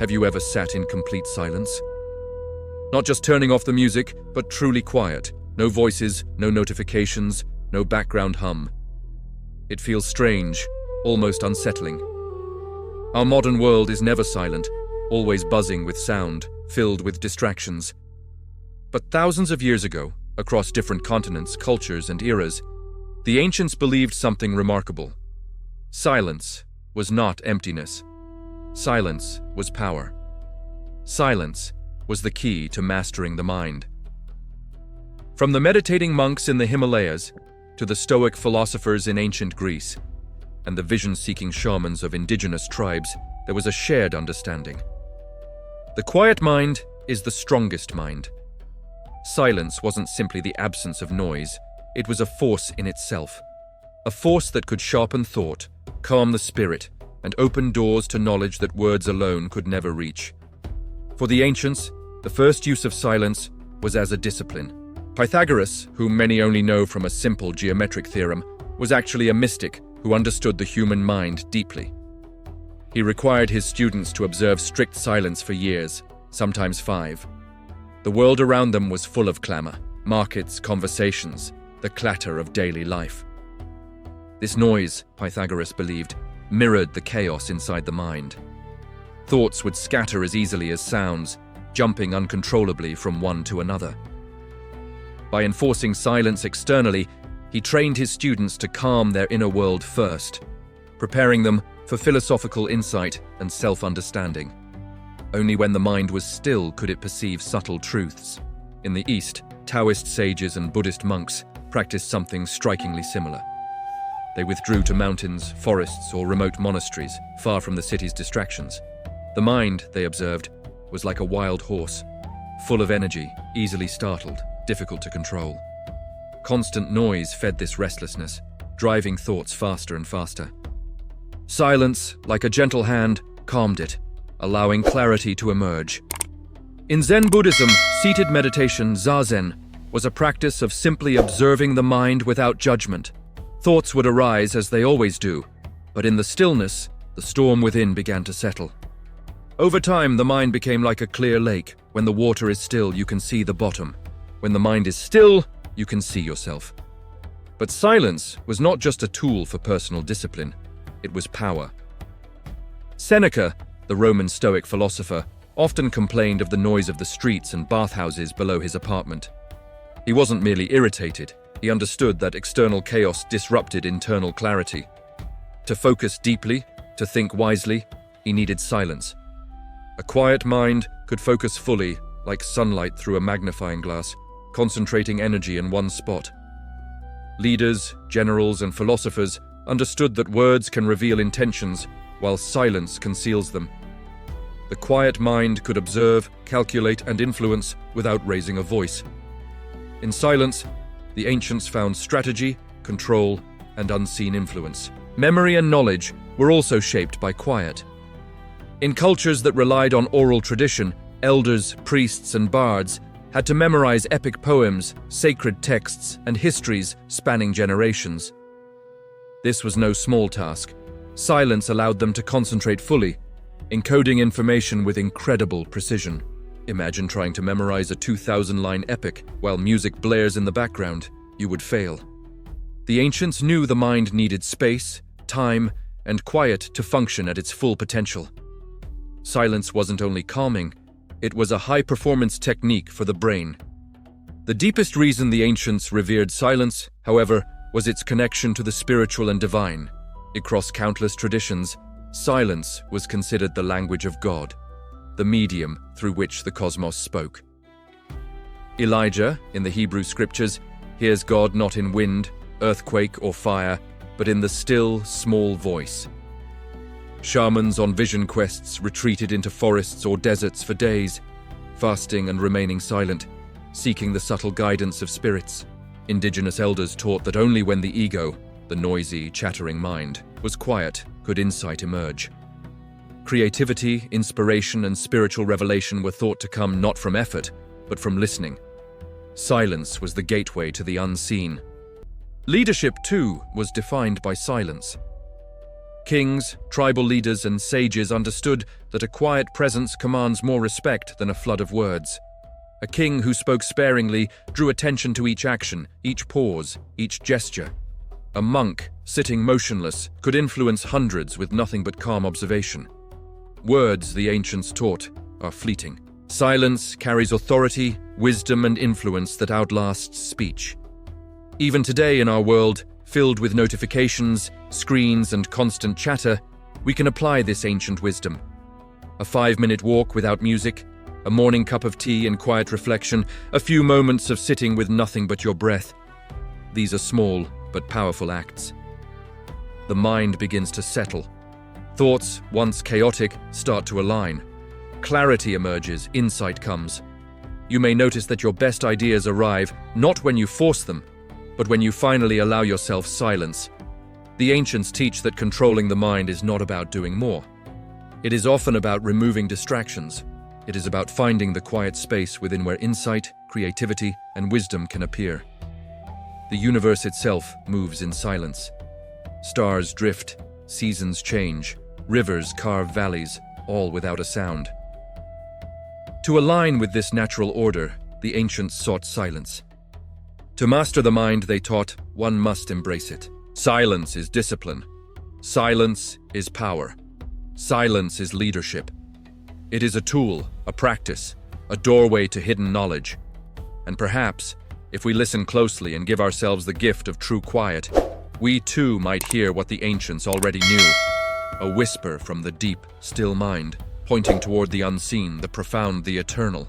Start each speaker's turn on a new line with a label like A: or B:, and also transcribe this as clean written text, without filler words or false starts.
A: Have you ever sat in complete silence? Not just turning off the music, but truly quiet. No voices, no notifications, no background hum. It feels strange, almost unsettling. Our modern world is never silent, always buzzing with sound, filled with distractions. But thousands of years ago, across different continents, cultures, and eras, the ancients believed something remarkable. Silence was not emptiness. Silence was power. Silence was the key to mastering the mind. From the meditating monks in the Himalayas to the stoic philosophers in ancient Greece and the vision-seeking shamans of indigenous tribes, there was a shared understanding. The quiet mind is the strongest mind. Silence wasn't simply the absence of noise, it was a force in itself. A force that could sharpen thought, calm the spirit, and open doors to knowledge that words alone could never reach. For the ancients, the first use of silence was as a discipline. Pythagoras, whom many only know from a simple geometric theorem, was actually a mystic who understood the human mind deeply. He required his students to observe strict silence for years, sometimes 5. The world around them was full of clamor, markets, conversations, the clatter of daily life. This noise, Pythagoras believed, mirrored the chaos inside the mind. Thoughts would scatter as easily as sounds, jumping uncontrollably from one to another. By enforcing silence externally, he trained his students to calm their inner world first, preparing them for philosophical insight and self-understanding. Only when the mind was still could it perceive subtle truths. In the East, Taoist sages and Buddhist monks practiced something strikingly similar. They withdrew to mountains, forests, or remote monasteries, far from the city's distractions. The mind, they observed, was like a wild horse, full of energy, easily startled, difficult to control. Constant noise fed this restlessness, driving thoughts faster and faster. Silence, like a gentle hand, calmed it, allowing clarity to emerge. In Zen Buddhism, seated meditation, zazen, was a practice of simply observing the mind without judgment. Thoughts would arise as they always do, but in the stillness, the storm within began to settle. Over time, the mind became like a clear lake. When the water is still, you can see the bottom. When the mind is still, you can see yourself. But silence was not just a tool for personal discipline, it was power. Seneca, the Roman Stoic philosopher, often complained of the noise of the streets and bathhouses below his apartment. He wasn't merely irritated, he understood that external chaos disrupted internal clarity. To focus deeply, to think wisely, he needed silence. A quiet mind could focus fully, like sunlight through a magnifying glass, concentrating energy in one spot. Leaders, generals, and philosophers understood that words can reveal intentions, while silence conceals them. The quiet mind could observe, calculate, and influence without raising a voice. In silence, the ancients found strategy, control, and unseen influence. Memory and knowledge were also shaped by quiet. In cultures that relied on oral tradition, elders, priests, and bards had to memorize epic poems, sacred texts, and histories spanning generations. This was no small task. Silence allowed them to concentrate fully, encoding information with incredible precision. Imagine trying to memorize a 2,000-line epic while music blares in the background. You would fail. The ancients knew the mind needed space, time, and quiet to function at its full potential. Silence wasn't only calming, it was a high-performance technique for the brain. The deepest reason the ancients revered silence, however, was its connection to the spiritual and divine. Across countless traditions, silence was considered the language of God, the medium through which the cosmos spoke. Elijah, in the Hebrew scriptures, hears God not in wind, earthquake, or fire, but in the still, small voice. Shamans on vision quests retreated into forests or deserts for days, fasting and remaining silent, seeking the subtle guidance of spirits. Indigenous elders taught that only when the ego, the noisy, chattering mind, was quiet could insight emerge. Creativity, inspiration, and spiritual revelation were thought to come not from effort, but from listening. Silence was the gateway to the unseen. Leadership, too, was defined by silence. Kings, tribal leaders, and sages understood that a quiet presence commands more respect than a flood of words. A king who spoke sparingly drew attention to each action, each pause, each gesture. A monk, sitting motionless, could influence hundreds with nothing but calm observation. Words, the ancients taught, are fleeting. Silence carries authority, wisdom, and influence that outlasts speech. Even today in our world, filled with notifications, screens, and constant chatter, we can apply this ancient wisdom. A 5-minute walk without music, a morning cup of tea in quiet reflection, a few moments of sitting with nothing but your breath. These are small but powerful acts. The mind begins to settle. Thoughts, once chaotic, start to align. Clarity emerges, insight comes. You may notice that your best ideas arrive not when you force them, but when you finally allow yourself silence. The ancients teach that controlling the mind is not about doing more. It is often about removing distractions. It is about finding the quiet space within where insight, creativity, and wisdom can appear. The universe itself moves in silence. Stars drift, seasons change, rivers carve valleys, all without a sound. To align with this natural order, the ancients sought silence. To master the mind, they taught, one must embrace it. Silence is discipline. Silence is power. Silence is leadership. It is a tool, a practice, a doorway to hidden knowledge. And perhaps, if we listen closely and give ourselves the gift of true quiet, we too might hear what the ancients already knew. A whisper from the deep, still mind, pointing toward the unseen, the profound, the eternal.